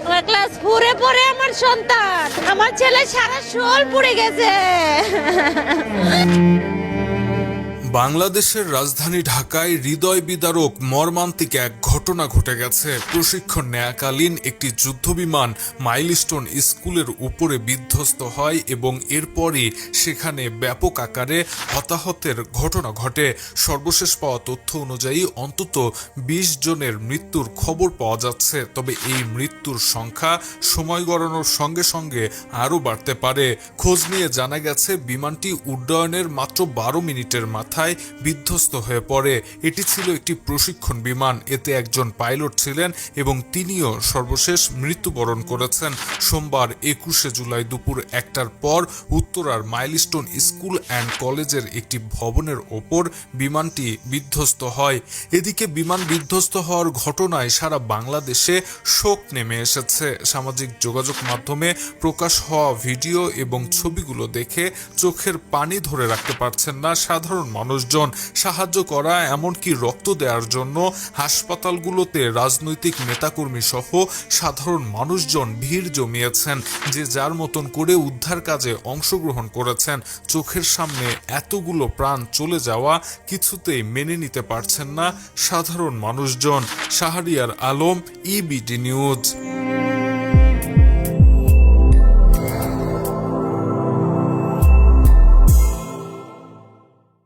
Class 4-এ পড়ে আমার সন্তান, আমার ছেলে সারা শোল পুড়ে গেছে। বাংলাদেশের রাজধানী ঢাকায় হৃদয় বিদারক মর্মান্তিক এক ঘটনা ঘটে গেছে। প্রশিক্ষণ নেয়াকালীন একটি যুদ্ধবিমান মাইলস্টোন স্কুলের উপরে বিধ্বস্ত হয় এবং এরপরই সেখানে ব্যাপক আকারে হতাহতের ঘটনা ঘটে। সর্বশেষ পাওয়া তথ্য অনুযায়ী অন্তত 20 জনের মৃত্যুর খবর পাওয়া যাচ্ছে। তবে এই মৃত্যুর সংখ্যা সময় গড়ানোর সঙ্গে সঙ্গে আরও বাড়তে পারে। খোঁজ নিয়ে জানা গেছে বিমানটি উড্ডয়নের মাত্র 12 মিনিটের মাথায় বিধ্বস্ত হয়ে পড়ে। এটি ছিল একটি প্রশিক্ষণ বিমান। এতে একজন পাইলট ছিলেন এবং তিনিও সর্বশেষ মৃত্যুবরণ করেছেন। সোমবার 21শে জুলাই দুপুর 1টার পর উত্তরার মাইলস্টোন স্কুল অ্যান্ড কলেজের একটি ভবনের ওপর বিমানটি বিধ্বস্ত হয়। এদিকে বিমান বিধ্বস্ত হওয়ার ঘটনায় সারা বাংলাদেশে শোক নেমে এসেছে। সামাজিক যোগাযোগ মাধ্যমে প্রকাশ হওয়া ভিডিও এবং ছবিগুলো দেখে চোখের পানি ধরে রাখতে পারছেন না সাধারণ মানুষজন। সাহায্য করা, এমনকি রক্ত দেওয়ার জন্য হাসপাতালগুলোতে রাজনৈতিক নেতাকর্মী সহ সাধারণ মানুষজন ভিড় জমিয়েছেন, যে যার মতন করে উদ্ধার কাজে অংশগ্রহণ করেছেন। চোখের সামনে এতগুলো প্রাণ চলে যাওয়া কিছুতেই মেনে নিতে পারছেন না সাধারণ মানুষজন। Shahriar Alam, EBD news.